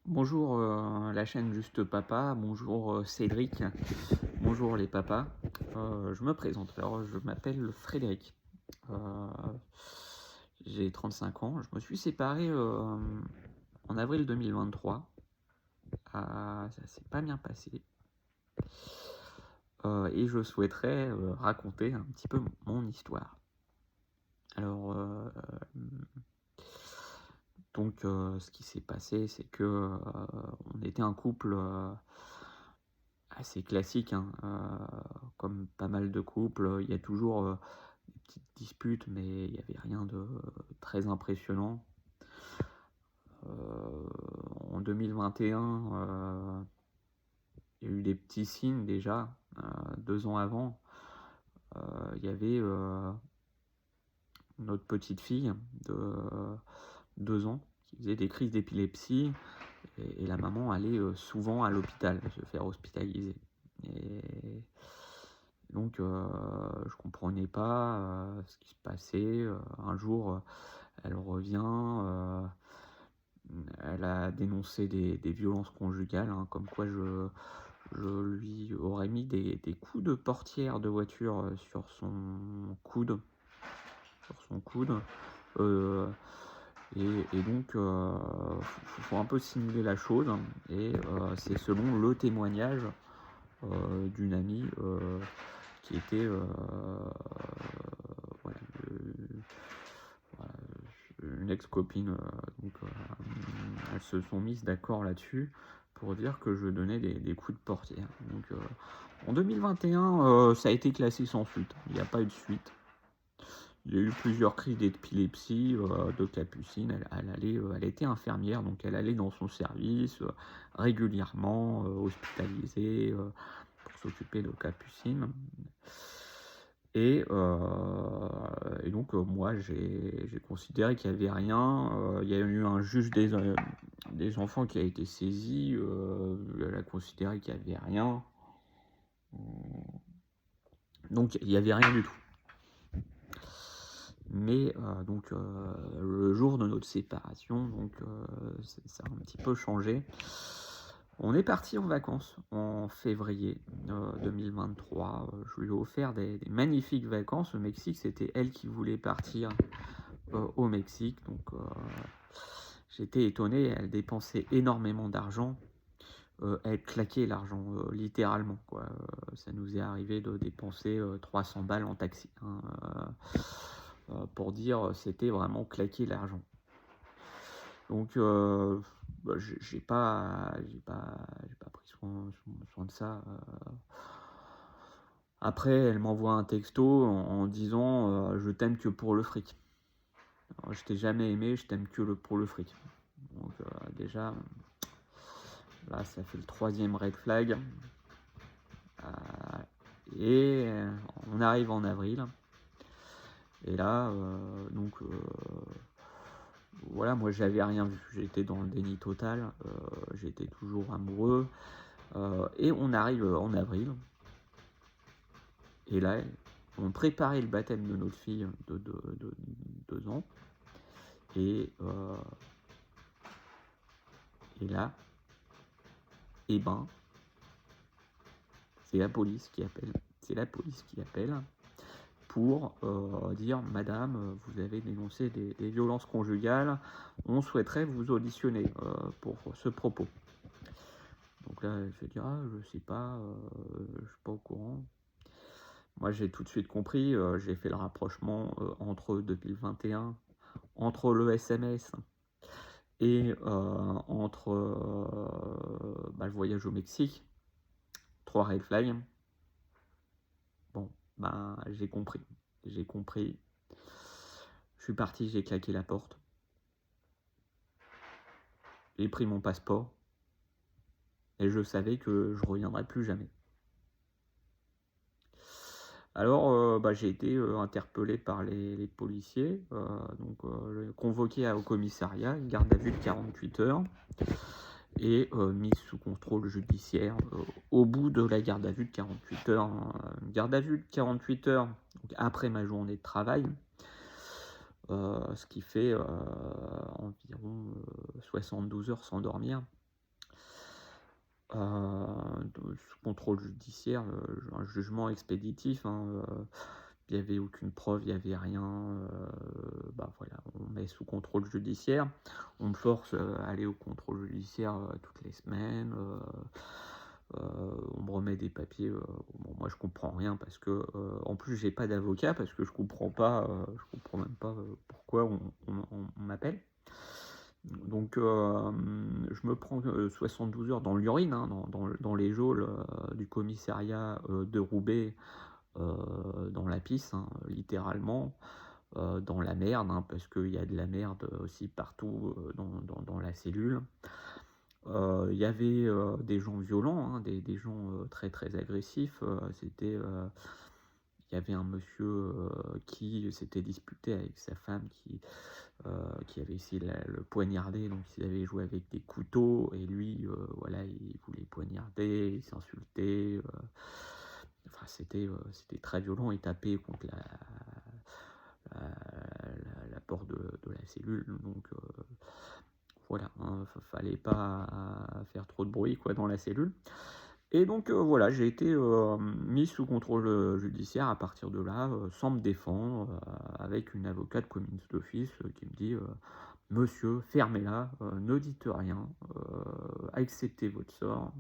Bonjour la chaîne Juste Papa, bonjour Cédric, bonjour les papas. Je me présente, alors je m'appelle Frédéric. Euh, j'ai 35 ans, je me suis séparé en avril 2023. Ça s'est pas bien passé. Et je souhaiterais raconter un petit peu mon histoire. Alors, ce qui s'est passé, c'est que on était un couple assez classique, hein, comme pas mal de couples, il y a toujours des petites disputes, mais il n'y avait rien de très impressionnant. En 2021, il y a eu des petits signes déjà. 2 ans avant, il y avait notre petite fille de 2 ans qui faisait des crises d'épilepsie et la maman allait souvent à l'hôpital se faire hospitaliser. Et donc, je comprenais pas ce qui se passait. Un jour, elle revient, elle a dénoncé des violences conjugales, hein, comme quoi je lui aurais mis des coups de portière de voiture sur son coude. Euh, et donc, faut un peu simuler la chose, hein, et c'est selon le témoignage d'une amie qui était voilà, une ex-copine. Elles se sont mises d'accord là-dessus pour dire que je donnais des coups de portière. Donc, en 2021, ça a été classé sans suite. Il n'y a pas eu de suite. Il y a eu plusieurs crises d'épilepsie de Capucine. Elle était infirmière, donc elle allait dans son service régulièrement, hospitalisée pour s'occuper de Capucine. Et donc, moi, j'ai considéré qu'il n'y avait rien. Il y a eu un juge des enfants qui a été saisi. Elle a considéré qu'il n'y avait rien. Donc, il n'y avait rien du tout. Mais le jour de notre séparation, ça a un petit peu changé. On est parti en vacances en février 2023. Je lui ai offert des magnifiques vacances au Mexique. C'était elle qui voulait partir au Mexique. Donc j'étais étonné. Elle dépensait énormément d'argent. Elle claquait l'argent, littéralement, quoi. Ça nous est arrivé de dépenser 300 balles en taxi, hein, pour dire c'était vraiment claquer l'argent. Donc j'ai pas pris soin de ça. Après, elle m'envoie un texto en disant je t'aime que pour le fric. Alors, je t'ai jamais aimé, je t'aime que pour le fric. Donc déjà, là, ça fait le 3e red flag. Et on arrive en avril. Et là, voilà, moi j'avais rien vu. J'étais dans le déni total. J'étais toujours amoureux. Et on arrive en avril. Et là, on préparait le baptême de notre fille de 2 ans. Et là, eh ben, c'est la police qui appelle. C'est la police qui appelle pour dire madame, vous avez dénoncé des violences conjugales, on souhaiterait vous auditionner pour ce propos. Donc là, je vais dire je sais pas, je suis pas au courant. Moi, j'ai tout de suite compris, j'ai fait le rapprochement entre 2021, entre le SMS et entre le voyage au Mexique. 3 red flags. Bon, j'ai compris. Je suis parti, j'ai claqué la porte. J'ai pris mon passeport. Et je savais que je reviendrais plus jamais. Alors, j'ai été interpellé par les policiers, convoqué au commissariat, une garde à vue de 48 heures, et mis sous contrôle judiciaire au bout de la garde à vue de 48 heures. Une garde à vue de 48 heures donc après ma journée de travail, ce qui fait environ 72 heures sans dormir. Sous contrôle judiciaire, un jugement expéditif, hein, il y avait aucune preuve, il y avait rien, bah, voilà, on met sous contrôle judiciaire. On me force, à aller au contrôle judiciaire, toutes les semaines, on me remet des papiers, bon moi je comprends rien parce que, en plus j'ai pas d'avocat parce que je comprends même pas, pourquoi on m'appelle. Donc, je me prends, 72 heures dans l'urine, hein, dans les geôles, du commissariat, de Roubaix, dans la pisse, hein, littéralement, dans la merde, hein, parce qu'il y a de la merde aussi partout, dans la cellule. Il y avait, des gens violents, hein, des gens, très, très agressifs, il y avait un monsieur, qui s'était disputé avec sa femme qui avait essayé de le poignarder, donc ils avaient joué avec des couteaux et lui, voilà, il voulait poignarder, il s'insultait, enfin c'était très violent, il tapait contre la porte de la cellule, donc voilà, hein, fallait pas faire trop de bruit quoi dans la cellule. Et donc voilà, j'ai été, mis sous contrôle, judiciaire à partir de là, sans me défendre, avec une avocate commis d'office, qui me dit, «Monsieur, fermez-la, ne dites rien, acceptez votre sort»,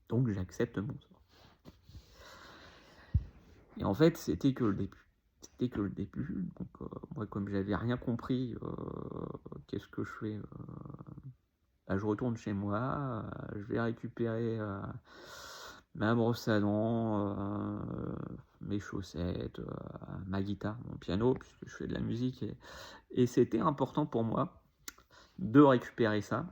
donc j'accepte mon sort. Et en fait, c'était que le début. C'était que le début, donc moi comme j'avais rien compris, qu'est-ce que je fais? Bah, je retourne chez moi, je vais récupérer, ma brosse à dents, mes chaussettes, ma guitare, mon piano, puisque je fais de la musique et c'était important pour moi de récupérer ça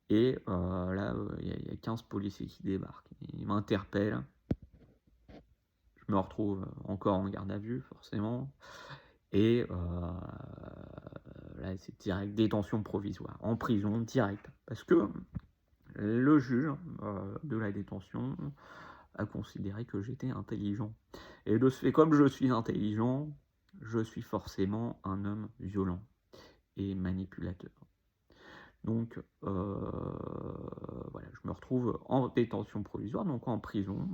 et là, il y a 15 policiers qui débarquent. Ils m'interpellent, je me retrouve encore en garde à vue forcément et là, c'est direct détention provisoire, en prison direct. Parce que le juge, de la détention a considéré que j'étais intelligent. Et de ce fait, comme je suis intelligent, je suis forcément un homme violent et manipulateur. Donc, voilà, je me retrouve en détention provisoire, donc en prison.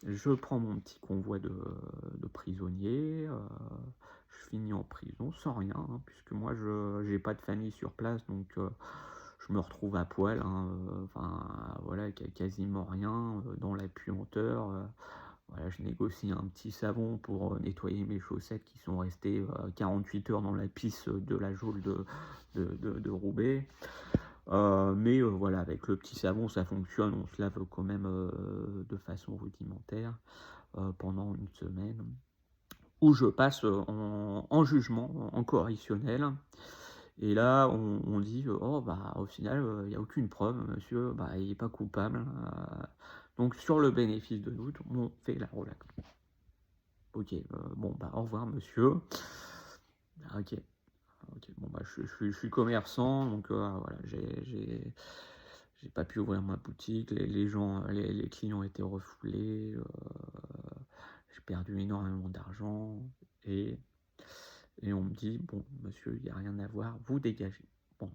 Je prends mon petit convoi de prisonniers, je finis en prison sans rien, hein, puisque moi je j'ai pas de famille sur place, donc je me retrouve à poil, hein, enfin voilà, quasiment rien, dans la puanteur, voilà, je négocie un petit savon pour, nettoyer mes chaussettes qui sont restées, 48 heures dans la pisse de la geôle de Roubaix. Mais voilà, avec le petit savon, ça fonctionne, on se lave quand même, de façon rudimentaire, pendant une semaine, où je passe, en jugement, en correctionnel. Et là, on dit, «Oh bah, au final, il y a aucune preuve, monsieur, bah, il est pas coupable», donc sur le bénéfice de doute, on fait la relaxe. OK, bon, bah, au revoir monsieur. Ah, OK. OK, bon, bah, je suis commerçant, donc voilà, j'ai pas pu ouvrir ma boutique, les gens, les clients étaient refoulés, j'ai perdu énormément d'argent et et on me dit: «Bon monsieur, il y a rien à voir, vous dégagez». Bon.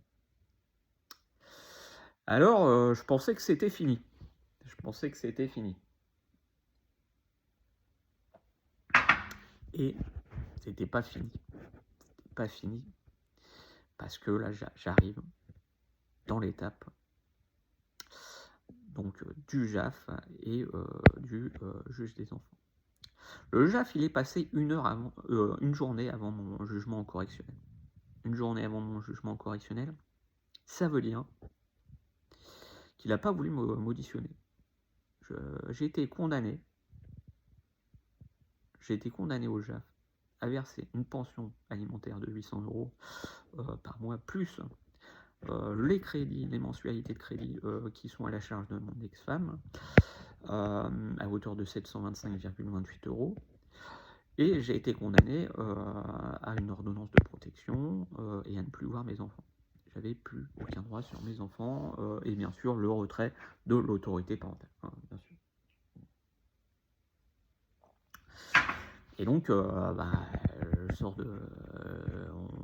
Alors, je pensais que c'était fini. Je pensais que c'était fini et c'était pas fini. C'était pas fini parce que là, j'arrive dans l'étape donc du JAF et du, juge des enfants. Le JAF, il est passé une journée avant mon jugement correctionnel. Une journée avant mon jugement correctionnel, ça veut dire qu'il a pas voulu m'auditionner. Je j'ai été condamné au JAF à verser une pension alimentaire de 800 € par mois, plus, les crédits, les mensualités de crédit, qui sont à la charge de mon ex-femme, à hauteur de 725,28 € et j'ai été condamné, à une ordonnance de protection, et à ne plus voir mes enfants. J'avais plus aucun droit sur mes enfants, et bien sûr le retrait de l'autorité parentale, hein, bien sûr. Et donc, bah, je sors de,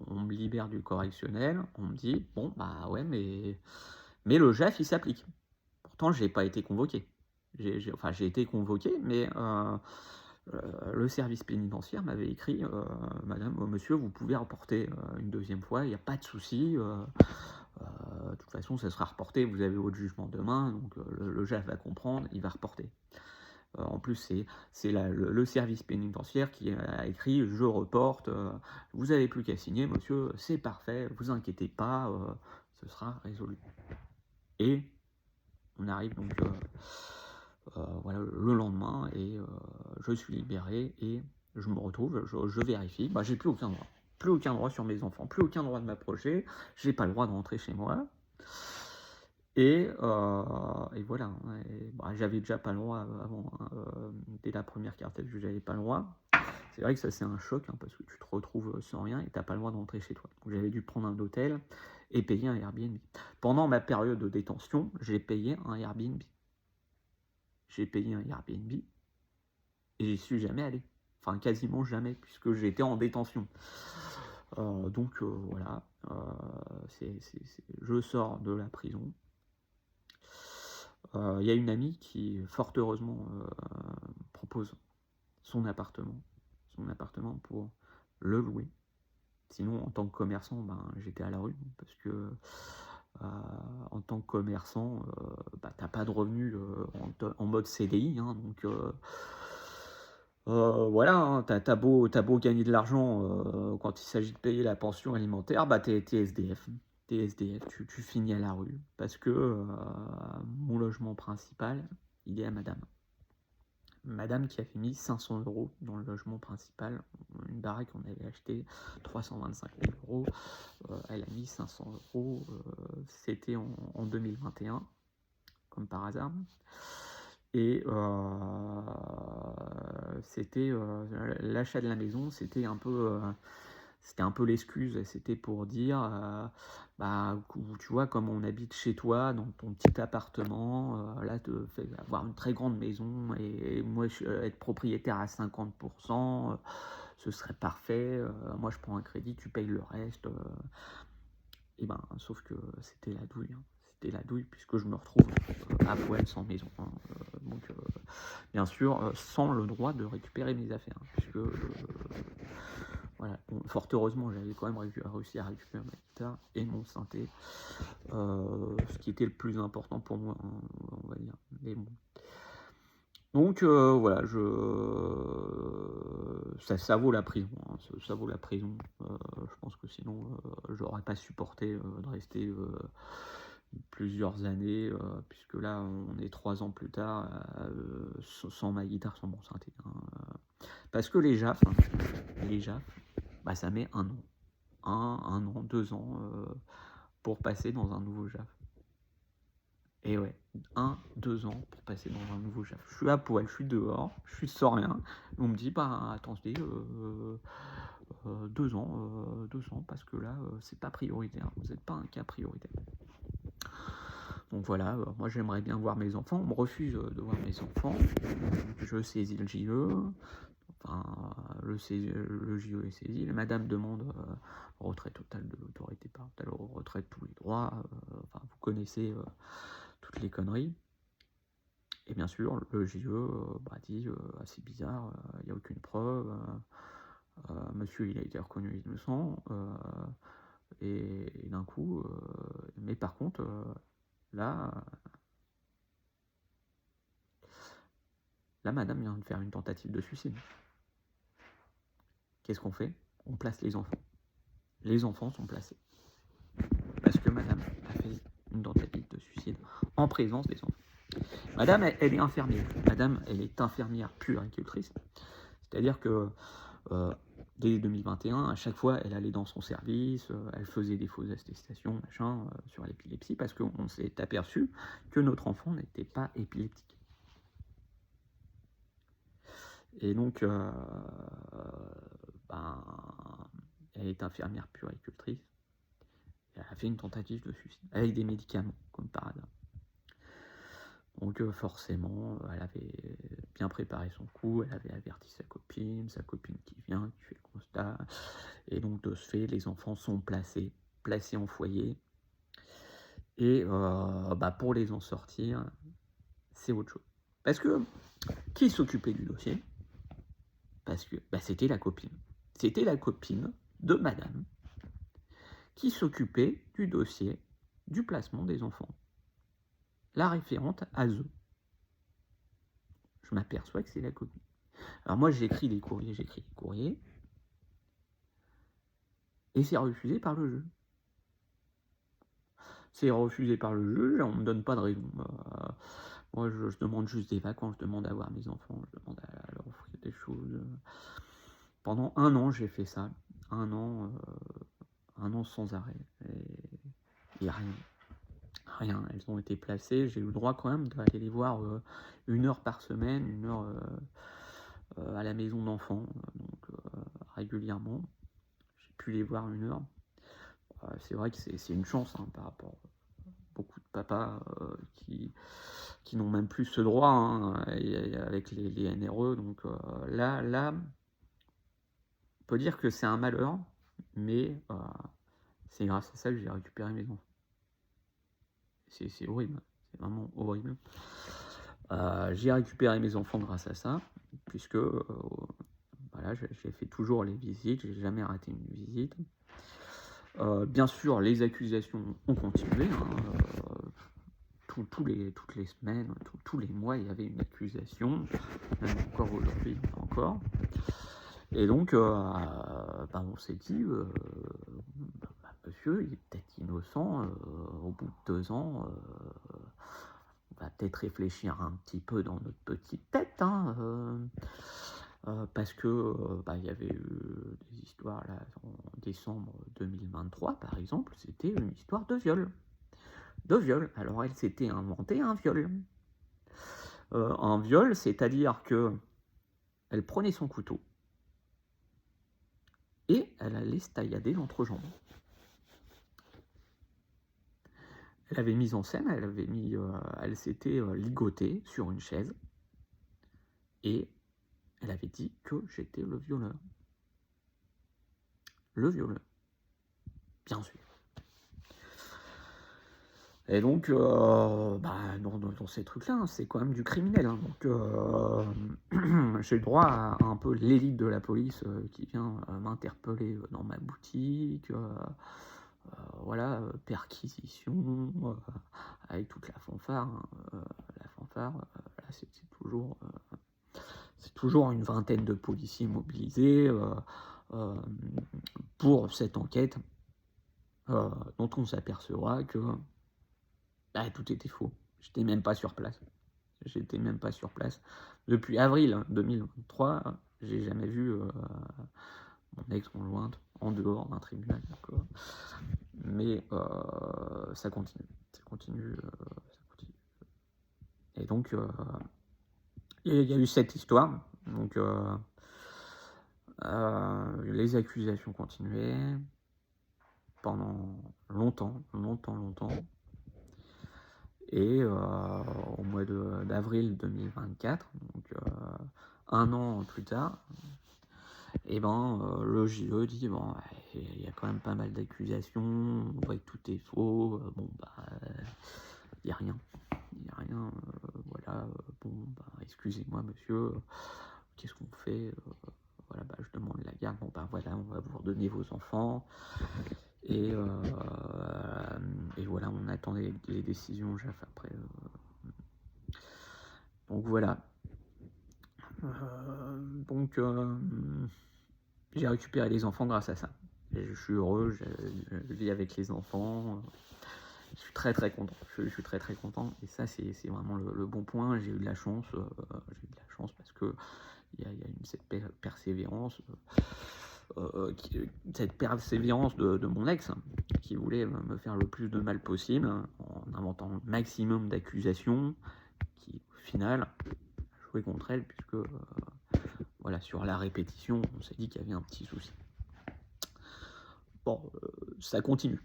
on me libère du correctionnel, on me dit: «Bon, bah, ouais, mais le JAF, il s'applique». Pourtant, j'ai pas été convoqué. J'ai été convoqué, mais le service pénitentiaire m'avait écrit: «Madame, monsieur, vous pouvez reporter, une deuxième fois, il y a pas de souci, de toute façon, ça sera reporté, vous avez votre jugement demain, donc le JAF va comprendre, il va reporter». En plus, c'est le service pénitentiaire qui a écrit: «Je reporte, vous avez plus qu'à signer monsieur, c'est parfait, vous inquiétez pas, ce sera résolu». Et on arrive donc, voilà, le lendemain et je suis libéré et je me retrouve, je vérifie, bah, j'ai plus aucun droit. Plus aucun droit sur mes enfants, plus aucun droit de m'approcher, j'ai pas le droit de rentrer chez moi et voilà, hein, et bah, j'avais déjà pas le droit, avant, hein, dès la première carte à vue, j'avais pas le droit. C'est vrai que ça, c'est un choc, hein, parce que tu te retrouves, sans rien et tu pas le droit de rentrer chez toi. Donc j'avais dû prendre un hôtel et payer un Airbnb. Pendant ma période de détention, j'ai payé un Airbnb. J'ai payé un Airbnb et j'y suis jamais allé. Enfin, quasiment jamais, puisque j'étais en détention. Donc voilà, je sors de la prison. Il y a une amie qui, fort heureusement, propose son appartement pour le louer. Sinon, en tant que commerçant, ben, j'étais à la rue parce que en tant que commerçant, bah, t'as pas de revenus en mode CDI, hein, donc voilà, hein, t'as beau gagner de l'argent, quand il s'agit de payer la pension alimentaire, bah, t'es SDF. T'es SDF, tu finis à la rue parce que mon logement principal, il est à madame. Madame qui avait mis 500 € dans le logement principal, une baraque qu'on avait acheté 325 000 €, elle a mis 500 €, c'était en 2021, comme par hasard. Et c'était l'achat de la maison, c'était un peu l'excuse, c'était pour dire, bah, tu vois, comme on habite chez toi, dans ton petit appartement, là, te fait avoir une très grande maison et moi, être propriétaire à 50 ce serait parfait. Moi, je prends un crédit, tu payes le reste. Et ben, sauf que c'était la douille, hein. C'était la douille puisque je me retrouve à poil sans maison, hein. Donc, bien sûr, sans le droit de récupérer mes affaires, hein, puisque voilà, bon, fort heureusement, j'avais quand même réussi à récupérer ma guitare et mon synthé, ce qui était le plus important pour moi, hein, on va dire. Mais bon. Donc voilà, ça vaut la prison, hein, ça vaut la prison. Je pense que sinon, j'aurais pas supporté de rester plusieurs années, puisque là, on est 3 ans plus tard, sans ma guitare, sans mon synthé, hein, parce que les JAF, bah, ça met 1 an, 1 an, 2 ans, pour passer dans un nouveau JAF. Et ouais, 1-2 ans pour passer dans un nouveau JAF. Je suis à poil, je suis dehors, je suis sans rien. On me dit: «Bah, attendez, 2 ans, 2 ans parce que là, c'est pas prioritaire, vous êtes pas un cas prioritaire». Donc voilà, moi j'aimerais bien voir mes enfants, on me refuse, de voir mes enfants. Je saisis le JE, enfin, le JE est saisi, la madame demande, retrait total de l'autorité parentale, retrait de tous les droits, enfin vous connaissez, toutes les conneries. Et bien sûr, le JE bah, dit assez bizarre, il n'y a aucune preuve, monsieur il a été reconnu innocent, et d'un coup, mais par contre, là, la madame vient de faire une tentative de suicide. Qu'est-ce qu'on fait? On place les enfants. Les enfants sont placés. Parce que madame a fait une tentative de suicide en présence des enfants. Madame, elle est infirmière. Madame, elle est infirmière puéricultrice. C'est-à-dire que dès 2021, à chaque fois, elle allait dans son service, elle faisait des fausses attestations, machin, sur l'épilepsie, parce qu'on s'est aperçu que notre enfant n'était pas épileptique. Et donc, ben, elle est infirmière puéricultrice. Elle a fait une tentative de suicide, avec des médicaments, comme par hasard. Donc forcément, elle avait bien préparé son coup, elle avait averti sa copine qui vient, qui fait le constat, et donc de ce fait, les enfants sont placés en foyer, et pour les en sortir, c'est autre chose. Parce que qui s'occupait du dossier? Parce que c'était la copine. C'était la copine de madame qui s'occupait du dossier du placement des enfants. La référente ASE. Je m'aperçois que c'est la copine. Alors moi, j'écris des courriers, et c'est refusé par le juge. C'est refusé par le juge, on ne me donne pas de raison. Moi, je demande juste des vacances, je demande à voir mes enfants, je demande à leur offrir des choses. Pendant 1 an, j'ai fait ça. 1 an, 1 an sans arrêt. Et il n'y a rien. Rien. Elles ont été placées. J'ai eu le droit quand même d'aller les voir 1 heure par semaine, 1 heure à la maison d'enfants, donc régulièrement. J'ai pu les voir 1 heure. C'est vrai que c'est une chance par rapport à beaucoup de papas qui n'ont même plus ce droit avec les NRE. Donc là, on peut dire que c'est un malheur, mais c'est grâce à ça que j'ai récupéré mes enfants. C'est horrible, c'est vraiment horrible. J'ai récupéré mes enfants grâce à ça, puisque j'ai fait toujours les visites, j'ai jamais raté une visite. Bien sûr, les accusations ont continué. Toutes les semaines, tous les mois, il y avait une accusation, même encore aujourd'hui, encore. Et donc, on s'est dit, monsieur, il est peut-être innocent, au bout de 2 ans, on va peut-être réfléchir un petit peu dans notre petite tête, parce que il y avait eu des histoires là, en décembre 2023, par exemple, c'était une histoire de viol. Alors elle s'était inventé un viol. Un viol, c'est-à-dire que elle prenait son couteau et elle allait se taillader l'entrejambe. Elle avait mis en scène, elle s'était ligotée sur une chaise et elle avait dit que j'étais le violeur. Le violeur, bien sûr. Et donc, dans ces trucs-là, c'est quand même du criminel. Donc, j'ai le droit à un peu l'élite de la police qui vient m'interpeller dans ma boutique. Perquisition, avec toute la fanfare. La fanfare, là, c'est toujours une vingtaine de policiers mobilisés pour cette enquête dont on s'apercevra que tout était faux. J'étais même pas sur place. Depuis avril 2023, j'ai jamais vu mon ex-conjointe en dehors d'un tribunal. Mais ça continue. Et donc, il y a eu cette histoire. Donc, les accusations continuaient pendant longtemps. Et au mois d'avril 2024, donc 1 an plus tard, le JE dit il y a quand même pas mal d'accusations, on voit que tout est faux, il n'y a rien. Excusez-moi monsieur, qu'est-ce qu'on fait? Je demande la garde, on va vous redonner vos enfants. Et voilà, on attend les décisions JAF après. Donc voilà. J'ai récupéré les enfants grâce à ça. Et je suis heureux, je vis avec les enfants. Je suis très très content. Je suis très très content. Et ça, c'est vraiment le bon point. J'ai eu de la chance. Parce que il y a cette persévérance. Cette persévérance de mon ex qui voulait me faire le plus de mal possible en inventant le maximum d'accusations qui au final jouaient contre elle puisque sur la répétition on s'est dit qu'il y avait un petit souci. Ça continue.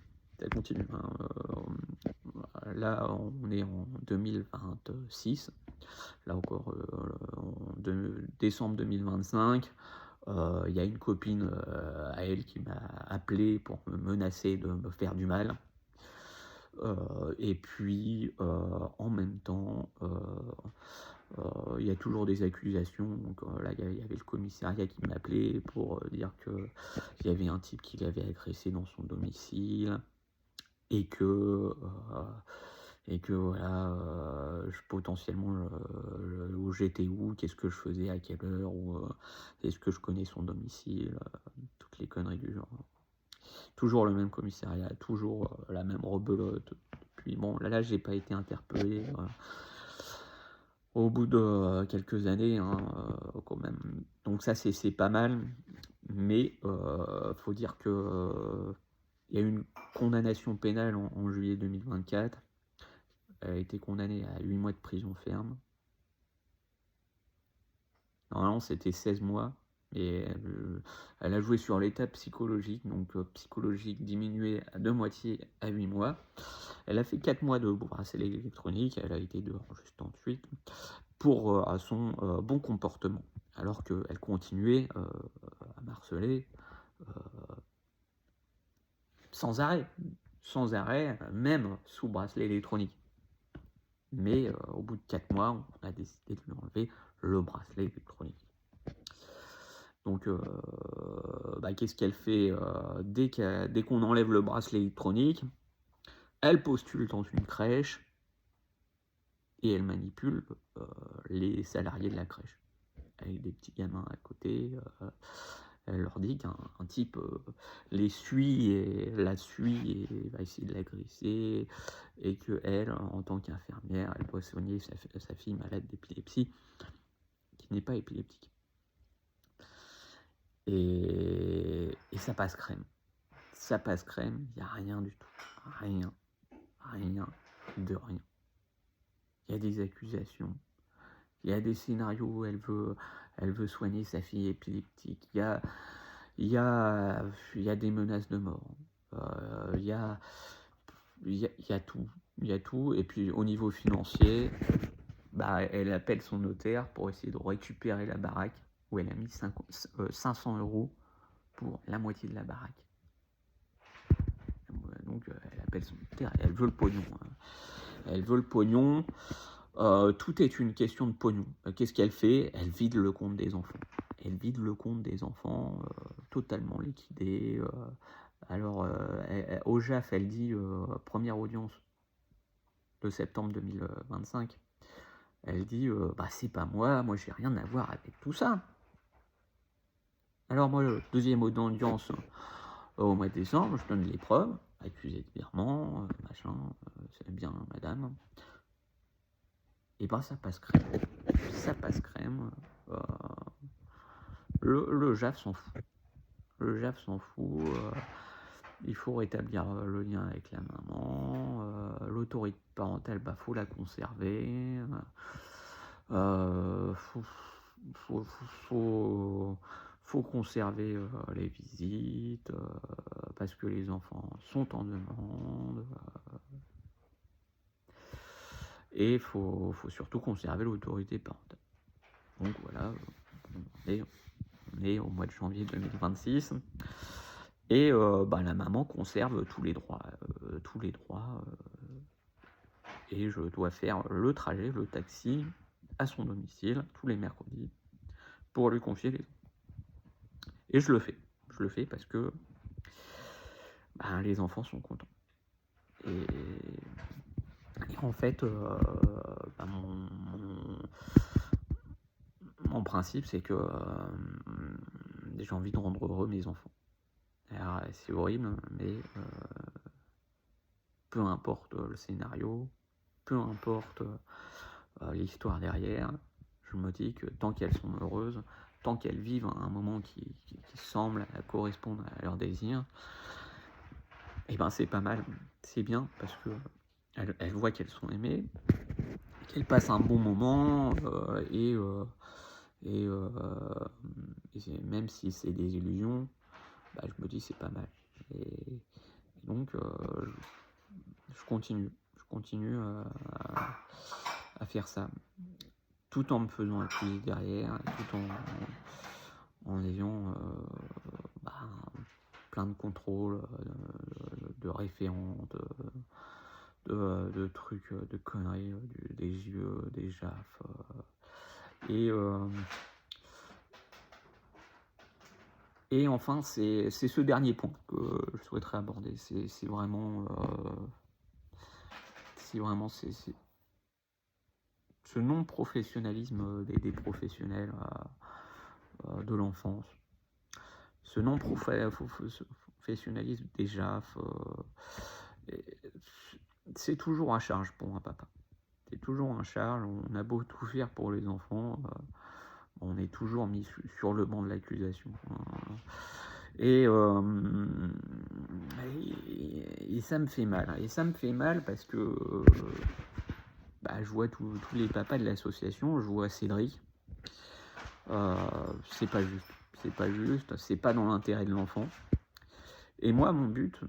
Là on est en 2026, Là encore, en décembre 2025, il y a une copine à elle qui m'a appelé pour me menacer de me faire du mal. Et puis, en même temps, il y a toujours des accusations. Donc là, il y avait le commissariat qui m'appelait pour dire qu'il y avait un type qui l'avait agressé dans son domicile et que voilà, potentiellement, où j'étais où, qu'est-ce que je faisais, à quelle heure, ou est-ce que je connais son domicile, toutes les conneries du genre. Toujours le même commissariat, toujours la même rebelote. Puis bon, là, j'ai pas été interpellé au bout de quelques années, hein, quand même. Donc ça, c'est pas mal. Mais faut dire que il y a eu une condamnation pénale en juillet 2024. Elle a été condamnée à 8 mois de prison ferme. Normalement, c'était 16 mois. Et elle a joué sur l'état psychologique, donc psychologique diminué de moitié à 8 mois. Elle a fait 4 mois de bracelet électronique, elle a été dehors juste ensuite, pour son bon comportement. Alors qu'elle continuait à m'harceler sans arrêt, même sous bracelet électronique. Mais au bout de 4 mois, on a décidé de lui enlever le bracelet électronique. Donc, qu'est-ce qu'elle fait dès qu'on enlève le bracelet électronique? Elle postule dans une crèche et elle manipule les salariés de la crèche. Avec des petits gamins à côté. Elle leur dit qu'un type la suit et va essayer de l'agresser, et qu'elle, en tant qu'infirmière, elle doit soigner sa fille malade d'épilepsie, qui n'est pas épileptique. Et ça passe crème. Ça passe crème, il n'y a rien du tout. Rien de rien. Il y a des accusations, il y a des scénarios où elle veut soigner sa fille épileptique, il y a des menaces de mort, il y a tout, et puis au niveau financier, elle appelle son notaire pour essayer de récupérer la baraque, où elle a mis 500 € pour la moitié de la baraque. Donc elle appelle son notaire, elle veut le pognon. Elle veut le pognon. Tout est une question de pognon. Qu'est-ce qu'elle fait? Elle vide le compte des enfants. Totalement liquidé. Alors, au JAF, elle dit, première audience de septembre 2025, elle dit c'est pas moi j'ai rien à voir avec tout ça. Alors moi, deuxième audience au mois de décembre, je donne les preuves, accusé de virement, machin, c'est bien madame. Et ça passe crème. Le JAF s'en fout. Il faut rétablir le lien avec la maman. L'autorité parentale, faut la conserver. Faut conserver les visites, parce que les enfants sont en demande. Et il faut surtout conserver l'autorité parentale. Donc voilà, on est au mois de janvier 2026. Et la maman conserve tous les droits. Et je dois faire le trajet, le taxi, à son domicile, tous les mercredis, pour lui confier les enfants. Et je le fais parce que les enfants sont contents. Et en fait, mon principe, c'est que j'ai envie de rendre heureux mes enfants. Alors, c'est horrible, mais peu importe le scénario, peu importe l'histoire derrière, je me dis que tant qu'elles sont heureuses, tant qu'elles vivent un moment qui semble correspondre à leurs désirs, c'est pas mal, c'est bien, parce que elles voient qu'elles sont aimées, qu'elles passent un bon moment, et même si c'est des illusions, je me dis c'est pas mal. Et donc je continue à faire ça. tout en me faisant accuser derrière, tout en ayant bah, plein de contrôles, de référents, de trucs, de conneries, des yeux, des JAF. Et enfin, c'est ce dernier point que je souhaiterais aborder. C'est vraiment, ce non-professionnalisme des professionnels de l'enfance, ce non-professionnalisme des JAF, c'est toujours à charge pour un papa. C'est toujours à charge. On a beau tout faire pour les enfants, on est toujours mis sur le banc de l'accusation. Et ça me fait mal. Et ça me fait mal parce que je vois tous les papas de l'association, je vois Cédric. C'est pas juste. C'est pas juste, c'est pas dans l'intérêt de l'enfant. Et moi, mon but,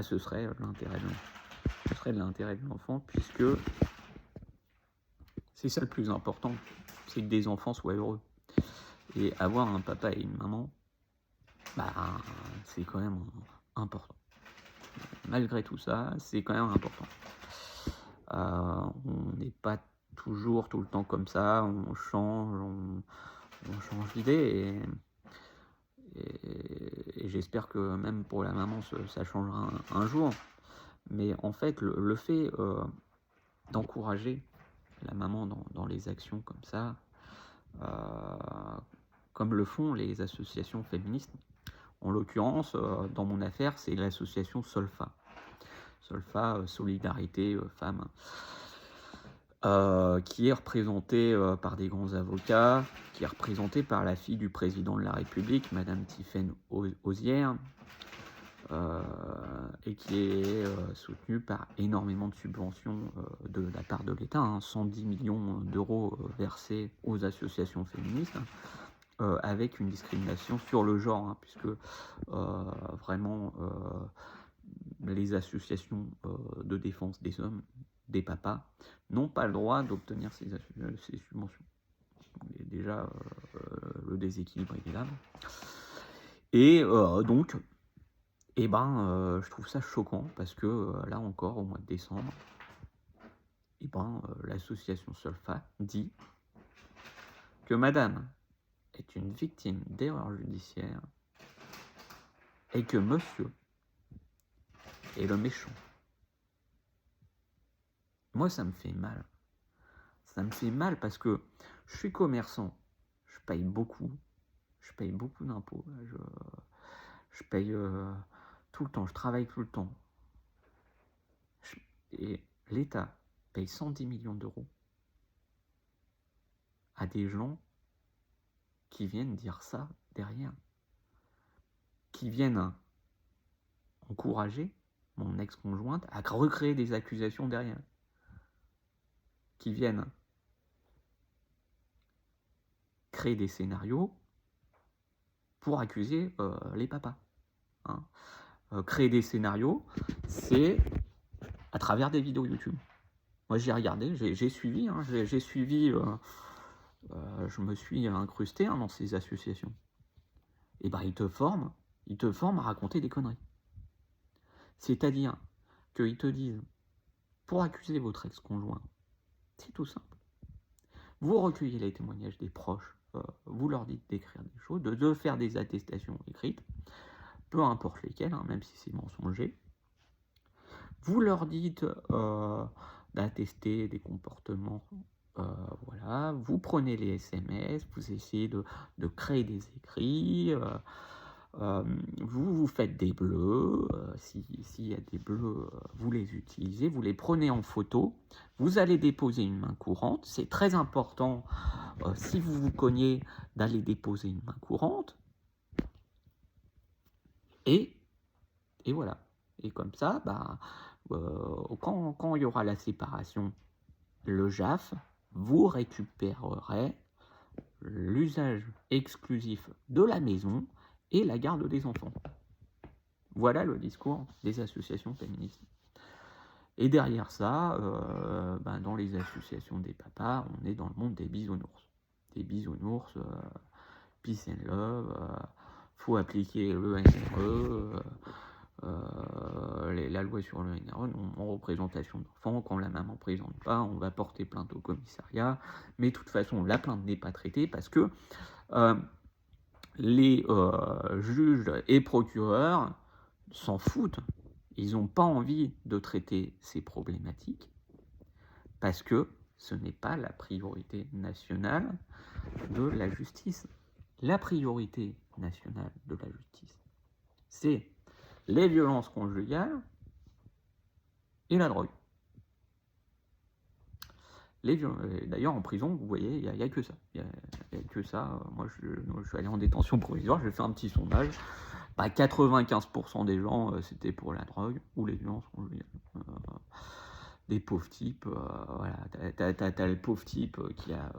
ce serait l'intérêt de l'enfant. Ce serait de l'intérêt de l'enfant, puisque c'est ça le plus important, c'est que des enfants soient heureux. Et avoir un papa et une maman, c'est quand même important. Malgré tout ça, c'est quand même important. On n'est pas toujours tout le temps comme ça, on change d'idée et j'espère que même pour la maman ça changera un jour. Mais en fait, le fait d'encourager la maman dans les actions comme ça, comme le font les associations féministes. En l'occurrence, dans mon affaire, c'est l'association Solfa. Solfa, Solidarité Femmes, qui est représentée par des grands avocats, qui est représentée par la fille du président de la République, Madame Tiffaine Ozière, et qui est soutenue par énormément de subventions de la part de l'État, 110 millions d'euros versés aux associations féministes, avec une discrimination sur le genre, puisque vraiment les associations de défense des hommes, des papas, n'ont pas le droit d'obtenir ces subventions. Déjà, le déséquilibre est là. Et donc, je trouve ça choquant parce que là encore, au mois de décembre, l'association Solfa dit que madame est une victime d'erreur judiciaire et que monsieur est le méchant. Moi, ça me fait mal. Ça me fait mal parce que je suis commerçant, je paye beaucoup d'impôts, je paye tout le temps, je travaille tout le temps. Et l'État paye 110 millions d'euros à des gens qui viennent dire ça derrière, qui viennent encourager mon ex-conjointe à recréer des accusations derrière, qui viennent créer des scénarios pour accuser les papas. Créer des scénarios, c'est à travers des vidéos YouTube. Moi, j'ai regardé, j'ai suivi, je me suis incrusté dans ces associations. Et ils te forment à raconter des conneries. C'est-à-dire qu'ils te disent, pour accuser votre ex-conjoint, c'est tout simple. Vous recueillez les témoignages des proches, vous leur dites d'écrire des choses, de faire des attestations écrites, peu importe lesquelles, même si c'est mensonger. Vous leur dites d'attester des comportements, vous prenez les SMS, vous essayez de créer des écrits, vous faites des bleus, s'il y a des bleus, vous les utilisez, vous les prenez en photo, vous allez déposer une main courante, c'est très important, si vous vous cognez, d'aller déposer une main courante, et voilà. Et comme ça, quand il y aura la séparation, le JAF vous récupérerez l'usage exclusif de la maison et la garde des enfants. Voilà le discours des associations féministes. Et derrière ça, dans les associations des papas, on est dans le monde des bisounours. Des bisounours, peace and love, faut appliquer le NRE, la loi sur le NRE, en représentation d'enfants, quand la maman ne présente pas, on va porter plainte au commissariat, mais de toute façon, la plainte n'est pas traitée parce que les juges et procureurs s'en foutent. Ils n'ont pas envie de traiter ces problématiques parce que ce n'est pas la priorité nationale de la justice. La priorité nationale de la justice, c'est les violences conjugales et la drogue. D'ailleurs, en prison, vous voyez, il n'y a que ça. Il y a que ça. Moi, je suis allé en détention provisoire, j'ai fait un petit sondage. 95% des gens, c'était pour la drogue ou les violences conjugales. Des pauvres types, voilà. T'as le pauvre type qui a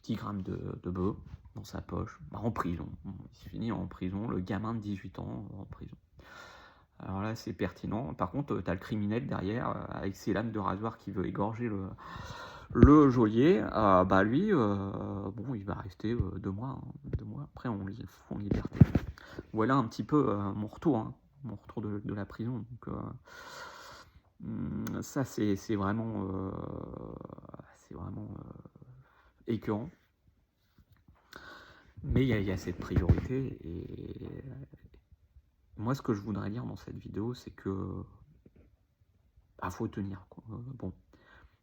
10 grammes de bœuf dans sa poche, en prison. Il se finit en prison, le gamin de 18 ans en prison. Alors là, c'est pertinent. Par contre, tu as le criminel derrière, avec ses lames de rasoir qui veut égorger le geôlier. Lui, il va rester 2 mois. 2 mois. Après, on le fout en liberté. Voilà un petit peu mon retour de la prison. Donc, ça, c'est vraiment écœurant. Mais il y a cette priorité. Et moi, ce que je voudrais dire dans cette vidéo, c'est que faut tenir, quoi.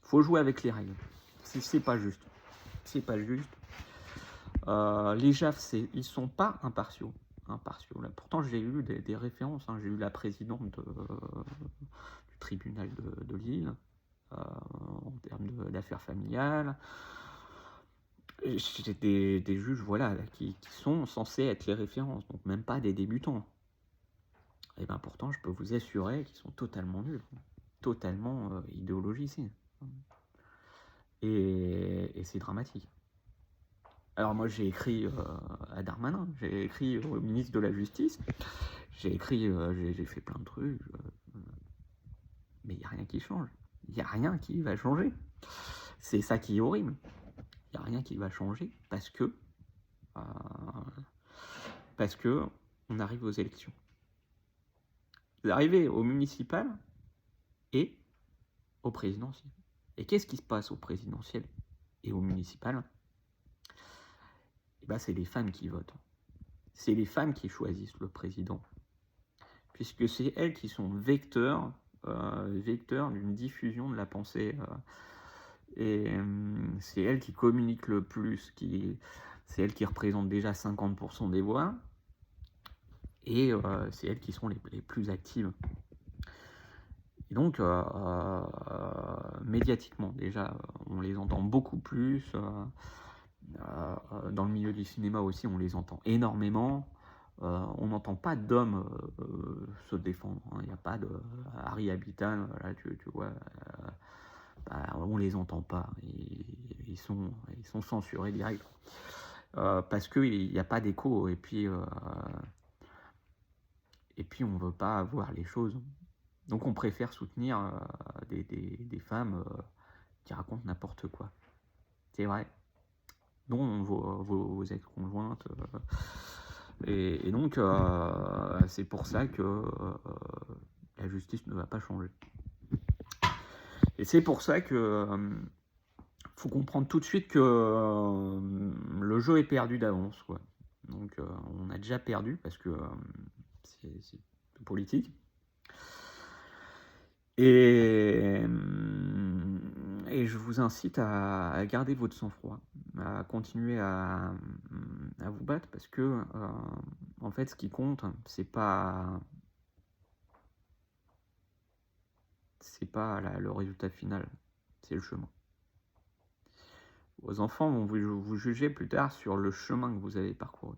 Faut jouer avec les règles. C'est pas juste. C'est pas juste. Les JAF, ils sont pas impartiaux. Là. Pourtant, j'ai eu des références. J'ai eu la présidente du tribunal de Lille en termes d'affaires familiales. J'ai des juges qui sont censés être les références, donc même pas des débutants. Et pourtant, je peux vous assurer qu'ils sont totalement nuls, totalement idéologisés. Et c'est dramatique. Alors moi, j'ai écrit à Darmanin, j'ai écrit au ministre de la Justice, j'ai fait plein de trucs, mais il n'y a rien qui change. Il n'y a rien qui va changer. C'est ça qui est horrible. Il n'y a rien qui va changer parce que on arrive aux élections. Vous arrivez au municipal et au présidentiel. Et qu'est-ce qui se passe au présidentiel et au municipal ? C'est les femmes qui votent. C'est les femmes qui choisissent le président. Puisque c'est elles qui sont vecteurs d'une diffusion de la pensée. Et c'est elles qui communiquent le plus. C'est elles qui représentent déjà 50% des voix. Et c'est elles qui sont les plus actives. Et donc, médiatiquement, déjà, on les entend beaucoup plus. Dans le milieu du cinéma aussi, on les entend énormément. On n'entend pas d'hommes se défendre. Il n'y a pas de Harry Habital, là, tu vois. On les entend pas. Ils sont censurés direct. Parce qu'il n'y a pas d'écho. Et puis, on ne veut pas voir les choses. Donc, on préfère soutenir des femmes qui racontent n'importe quoi. C'est vrai. Dont vos ex-conjointes. Et donc, c'est pour ça que la justice ne va pas changer. Et c'est pour ça que faut comprendre tout de suite que le jeu est perdu d'avance, quoi. Donc, on a déjà perdu parce que c'est politique. Et je vous incite à garder votre sang-froid, à continuer à vous battre parce que, en fait, ce qui compte, c'est pas le résultat final, c'est le chemin. Vos enfants vont vous juger plus tard sur le chemin que vous avez parcouru.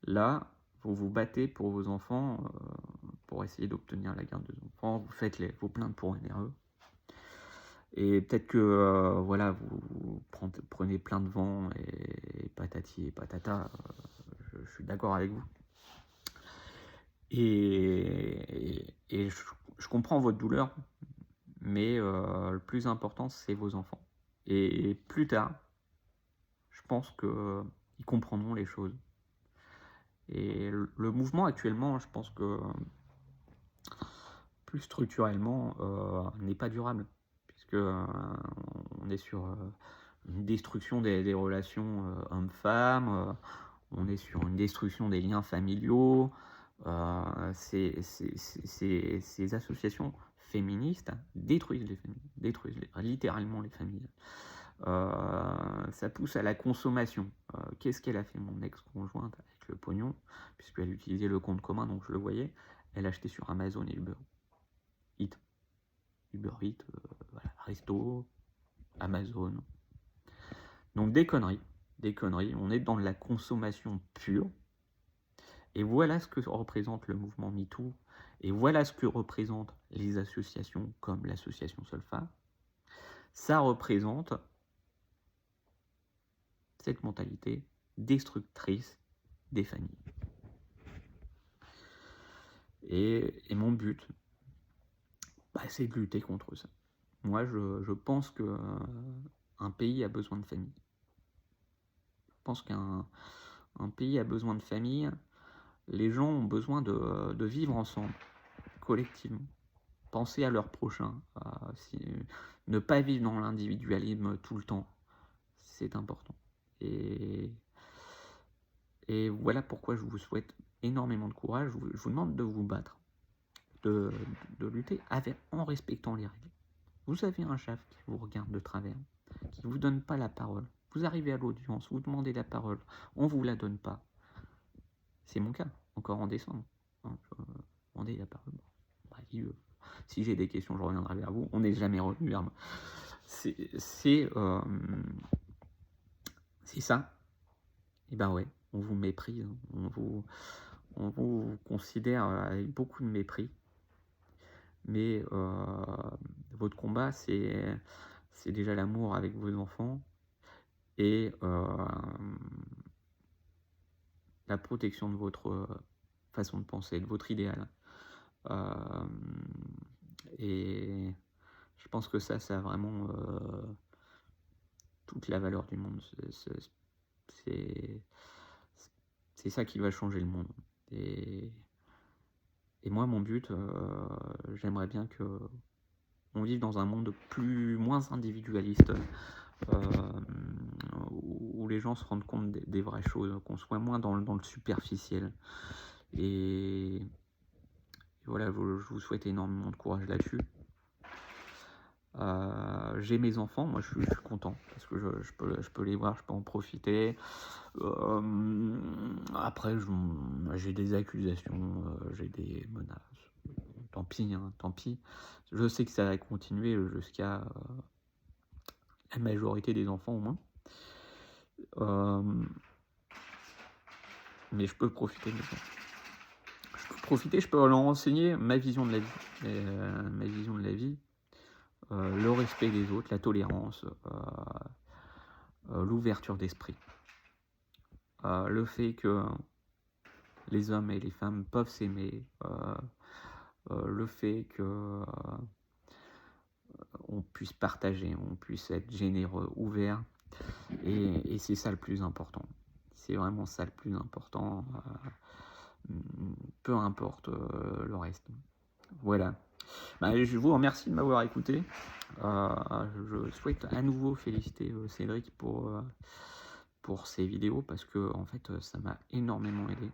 Là, vous vous battez pour vos enfants, pour essayer d'obtenir la garde des enfants, vous faites vos plaintes pour NRE. Et peut-être que vous prenez plein de vent et patati et patata, je suis d'accord avec vous. Et je comprends votre douleur, mais le plus important, c'est vos enfants. Et plus tard, je pense qu'ils comprendront les choses. Et le mouvement actuellement, je pense que plus structurellement, n'est pas durable, puisque on est sur une destruction des relations hommes-femmes, on est sur une destruction des liens familiaux. Ces associations féministes détruisent les familles, littéralement les familles. Ça pousse à la consommation. Qu'est-ce qu'elle a fait, mon ex-conjointe, avec le pognon, puisqu'elle utilisait le compte commun, donc je le voyais, elle achetait sur Amazon et Uber Eats. Uber Eats, voilà, Resto, Amazon. Donc des conneries, on est dans la consommation pure. Et voilà ce que représente le mouvement MeToo, et voilà ce que représentent les associations comme l'association Solfa. Ça représente cette mentalité destructrice des familles. Et mon but, c'est de lutter contre ça. Moi, je pense qu'un pays a besoin de famille. Je pense qu'un pays a besoin de famille. Les gens ont besoin de vivre ensemble, collectivement. Penser à leur prochain. Ne pas vivre dans l'individualisme tout le temps. C'est important. Et voilà pourquoi je vous souhaite énormément de courage. Je vous demande de vous battre, de lutter en respectant les règles. Vous avez un chef qui vous regarde de travers, qui ne vous donne pas la parole. Vous arrivez à l'audience, vous demandez la parole, on ne vous la donne pas. C'est mon cas, encore en décembre. Je demandais la parole. Si j'ai des questions, je reviendrai vers vous. On n'est jamais revenu vers moi. C'est ça. Et ben ouais, on vous méprise, on vous considère avec beaucoup de mépris. Mais votre combat, c'est déjà l'amour avec vos enfants et la protection de votre façon de penser, de votre idéal. Et je pense que ça a vraiment toute la valeur du monde. C'est ça qui va changer le monde. Et moi, mon but, j'aimerais bien que on vive dans un monde moins individualiste, où les gens se rendent compte des vraies choses, qu'on soit moins dans le superficiel. Et voilà, je vous souhaite énormément de courage là-dessus. J'ai mes enfants, moi je suis content parce que je peux les voir, je peux en profiter. Après, j'ai des accusations, j'ai des menaces. Tant pis, tant pis. Je sais que ça va continuer jusqu'à la majorité des enfants au moins. Mais je peux profiter de ça. Je peux leur enseigner ma vision de la vie. Le respect des autres, la tolérance, l'ouverture d'esprit. Le fait que les hommes et les femmes peuvent s'aimer. Le fait que on puisse partager, on puisse être généreux, ouvert. Et c'est ça le plus important. C'est vraiment ça le plus important. Peu importe le reste. Voilà. Je vous remercie de m'avoir écouté. Je souhaite à nouveau féliciter Cédric pour ses vidéos parce que en fait ça m'a énormément aidé.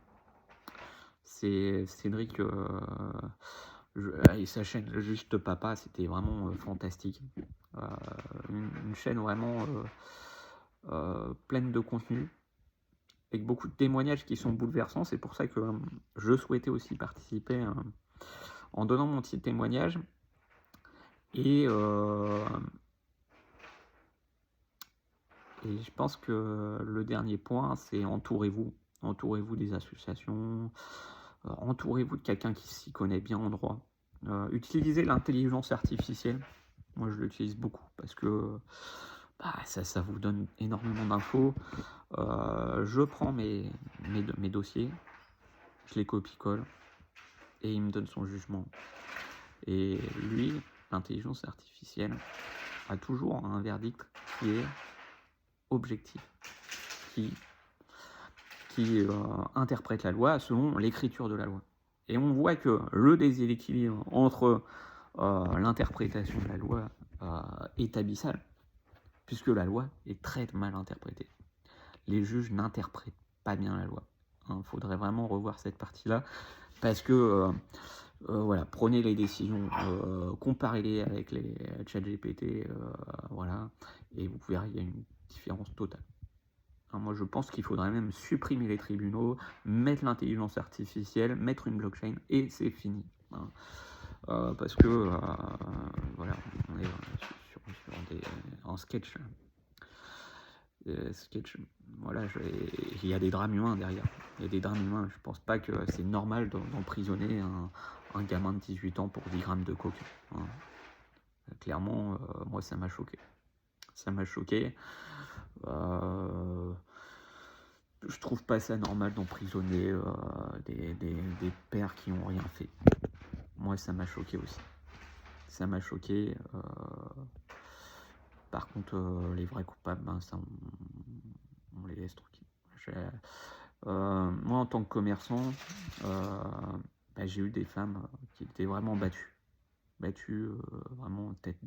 C'est Cédric et sa chaîne Juste Papa, c'était vraiment fantastique. Une chaîne vraiment pleine de contenu, avec beaucoup de témoignages qui sont bouleversants. C'est pour ça que je souhaitais aussi participer en donnant mon petit témoignage. Et je pense que le dernier point, c'est entourez-vous des associations, entourez-vous de quelqu'un qui s'y connaît bien en droit. Utilisez l'intelligence artificielle. Moi, je l'utilise beaucoup parce que ça vous donne énormément d'infos. Je prends mes dossiers, je les copie-colle, et il me donne son jugement. Et lui, l'intelligence artificielle, a toujours un verdict qui est objectif, qui interprète la loi selon l'écriture de la loi. Et on voit que le déséquilibre entre l'interprétation de la loi est abyssal, puisque la loi est très mal interprétée. Les juges n'interprètent pas bien la loi. Il faudrait vraiment revoir cette partie-là, parce que voilà, prenez les décisions, comparez-les avec les ChatGPT, voilà, et vous verrez, il y a une différence totale. Moi, je pense qu'il faudrait même supprimer les tribunaux, mettre l'intelligence artificielle, mettre une blockchain, et c'est fini. Parce que, voilà, on est sur en sketch. Voilà, il y a des drames humains derrière. Il y a des drames humains. Je pense pas que c'est normal d'emprisonner un gamin de 18 ans pour 10 grammes de coke. Clairement, moi, ça m'a choqué. Ça m'a choqué. Je trouve pas ça normal d'emprisonner des pères qui ont rien fait. Moi, ça m'a choqué aussi. Ça m'a choqué. Par contre, les vrais coupables, ben, ça, on les laisse tranquilles. Moi, en tant que commerçant, ben, j'ai eu des femmes qui étaient vraiment battues. Vraiment tête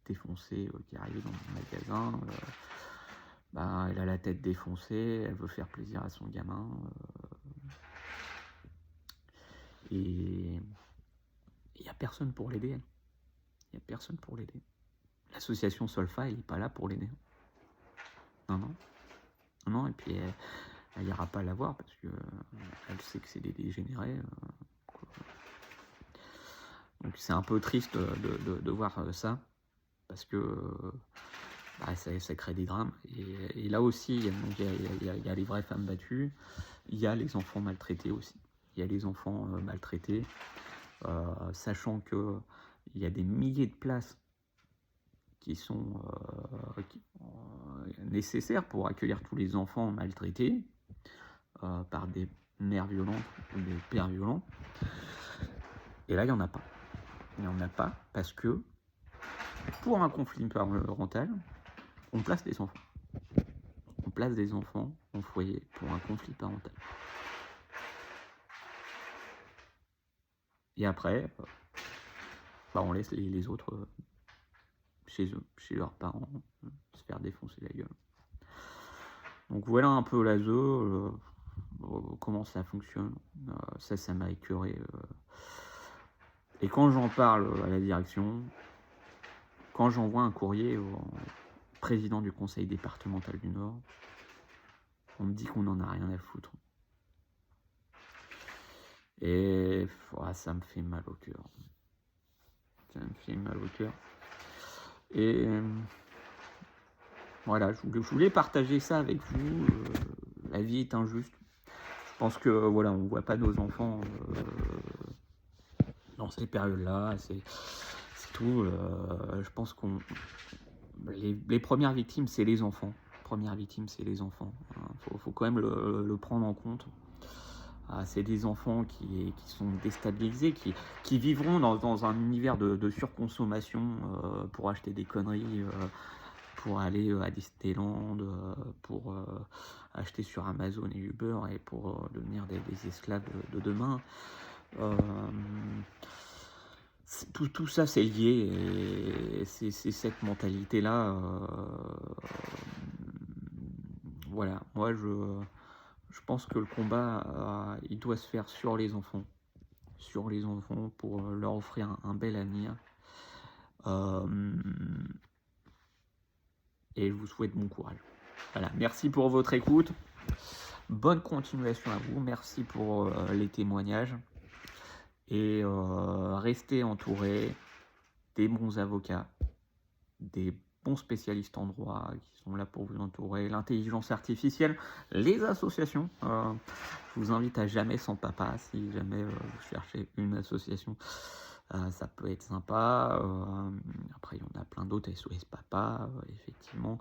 défoncée, qui arrivaient dans mon magasin. Ben, elle a la tête défoncée, elle veut faire plaisir à son gamin. Et il n'y a personne pour l'aider. Il n'y a personne pour l'aider. L'association Solfa, elle n'est pas là pour l'aider. Non, et puis elle n'ira pas la voir parce qu'elle sait que c'est des dégénérés. Donc c'est un peu triste de voir ça, parce que bah, ça crée des drames. Et là aussi, il y a les vraies femmes battues, il y a les enfants maltraités aussi. Il y a les enfants maltraités, sachant qu'il y a des milliers de places qui sont nécessaires pour accueillir tous les enfants maltraités par des mères violentes ou des pères violents. Et là, il n'y en a pas. Il n'y en a pas parce que pour un conflit parental, on place des enfants. On place des enfants en foyer pour un conflit parental. Et après, bah, on laisse les autres chez eux, chez leurs parents, se faire défoncer la gueule. Donc voilà un peu l'ASE, comment ça fonctionne. Ça m'a écœuré. Et quand j'en parle à la direction, quand j'envoie un courrier au président du conseil départemental du Nord, on me dit qu'on n'en a rien à foutre. Et ça me fait mal au cœur. Ça me fait mal au cœur. Et voilà, je voulais partager ça avec vous. La vie est injuste. Je pense que voilà, on ne voit pas nos enfants dans ces périodes-là. C'est tout. Je pense qu'on les premières victimes, c'est les enfants. Faut quand même le prendre en compte. C'est des enfants qui sont déstabilisés, qui vivront dans un univers de surconsommation pour acheter des conneries, pour aller à Disneyland, pour acheter sur Amazon et Uber et pour devenir des esclaves de demain. Tout ça, c'est lié, et c'est cette mentalité-là. Voilà, moi je pense que le combat, il doit se faire sur les enfants pour leur offrir un bel avenir. Et je vous souhaite bon courage. Voilà, merci pour votre écoute. Bonne continuation à vous. Merci pour les témoignages. Et restez entourés des bons avocats, des bons spécialistes en droit qui sont là pour vous entourer, l'intelligence artificielle, les associations. Je vous invite à Jamais sans papa, si jamais vous cherchez une association. Ça peut être sympa. Après, il y en a plein d'autres, SOS Papa, effectivement.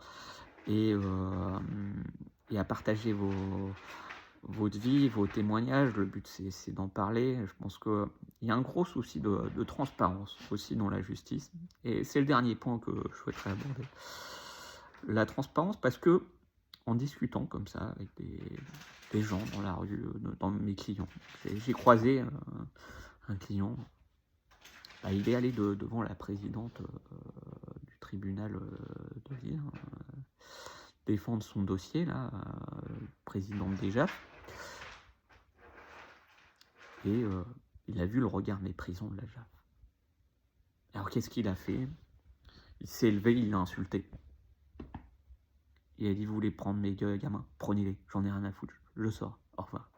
Et à partager votre vie, vos témoignages. Le but, c'est d'en parler. Je pense qu'il y a un gros souci de transparence aussi dans la justice. Et c'est le dernier point que je souhaiterais aborder. La transparence, parce que en discutant comme ça avec des gens dans la rue, dans mes clients, j'ai croisé un client. Bah, il est allé devant la présidente du tribunal de Lille, défendre son dossier, là, présidente des JAF. Et il a vu le regard méprisant de la JAF. Alors qu'est-ce qu'il a fait? Il s'est élevé, il l'a insulté. Il a dit: vous voulez prendre mes gamins, prenez-les, j'en ai rien à foutre, je sors, au revoir.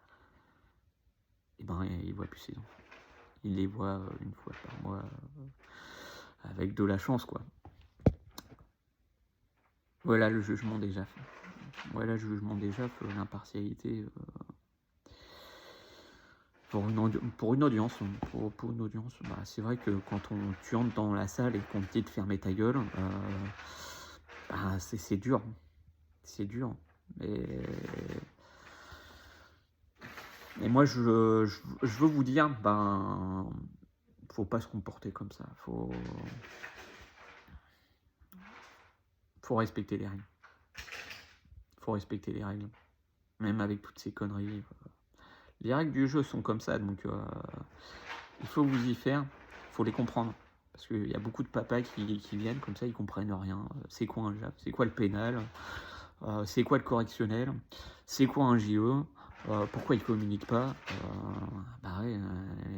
Et ben il voit plus ses enfants. Il les voit une fois par mois, avec de la chance, quoi. Voilà le jugement des JAF. Voilà le jugement des JAF, l'impartialité pour une audience. Pour une audience, bah, c'est vrai que quand tu entres dans la salle et qu'on te dit de fermer ta gueule, bah, c'est dur. C'est dur. Et moi, je veux vous dire, ben, faut pas se comporter comme ça. Faut respecter les règles. Faut respecter les règles. Même avec toutes ces conneries. Les règles du jeu sont comme ça, donc il faut vous y faire. Faut les comprendre. Parce qu'il y a beaucoup de papas qui viennent comme ça, ils comprennent rien. C'est quoi un JAF? C'est quoi le pénal? C'est quoi le correctionnel? C'est quoi un JE? Pourquoi il communique pas? Bah ouais,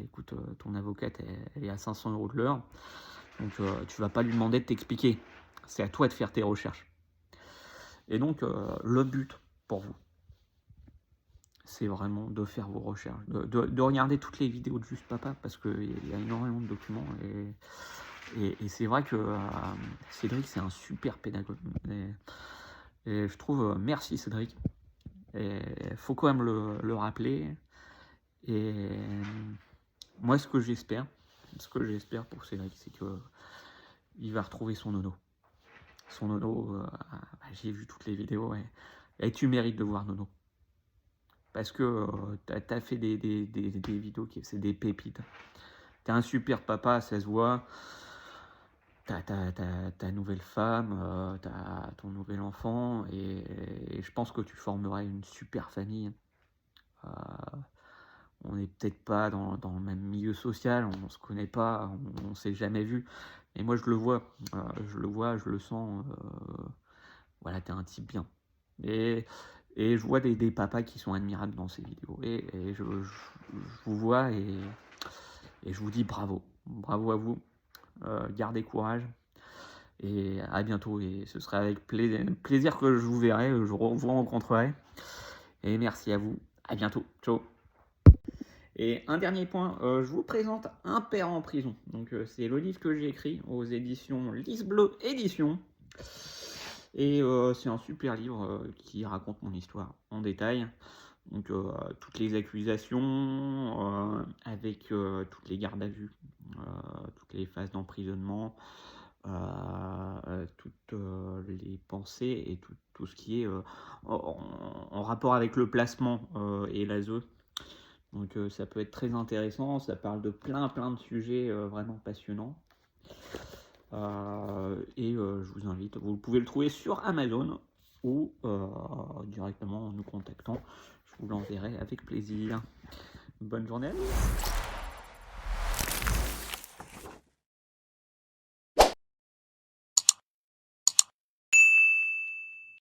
écoute, ton avocate elle est à 500 € de l'heure, donc tu vas pas lui demander de t'expliquer. C'est à toi de faire tes recherches. Et donc le but pour vous, c'est vraiment de faire vos recherches, de regarder toutes les vidéos de Juste Papa, parce qu'il y a énormément de documents, et c'est vrai que Cédric, c'est un super pédagogue. Et je trouve, merci Cédric. Il faut quand même le rappeler. Et moi, ce que j'espère pour Cédric, c'est qu'il va retrouver son nono. Son nono, j'ai vu toutes les vidéos, et tu mérites de voir nono. Parce que tu as fait des vidéos, c'est des pépites. Tu es un super papa, ça se voit. T'as ta nouvelle femme, t'as ton nouvel enfant, et je pense que tu formeras une super famille. On n'est peut-être pas dans le même milieu social, on se connaît pas, on s'est jamais vu. Et moi, je le vois, je le sens. Voilà, t'es un type bien. Et je vois des papas qui sont admirables dans ces vidéos. Et je vous vois, et je vous dis bravo. Bravo à vous. Gardez courage. Et à bientôt. Et ce sera avec plaisir que je vous verrai, je vous rencontrerai. Et merci à vous. À bientôt. Ciao. Et un dernier point, je vous présente Un père en prison. Donc c'est le livre que j'ai écrit aux éditions Lys Bleu Éditions. Et c'est un super livre qui raconte mon histoire en détail. Donc toutes les accusations, avec toutes les gardes à vue, toutes les phases d'emprisonnement, toutes les pensées et tout ce qui est en rapport avec le placement et l'ASE. Donc ça peut être très intéressant, ça parle de plein de sujets vraiment passionnants. Et je vous invite, vous pouvez le trouver sur Amazon ou directement en nous contactant. Je vous l'enverrai avec plaisir. Bonne journée à vous.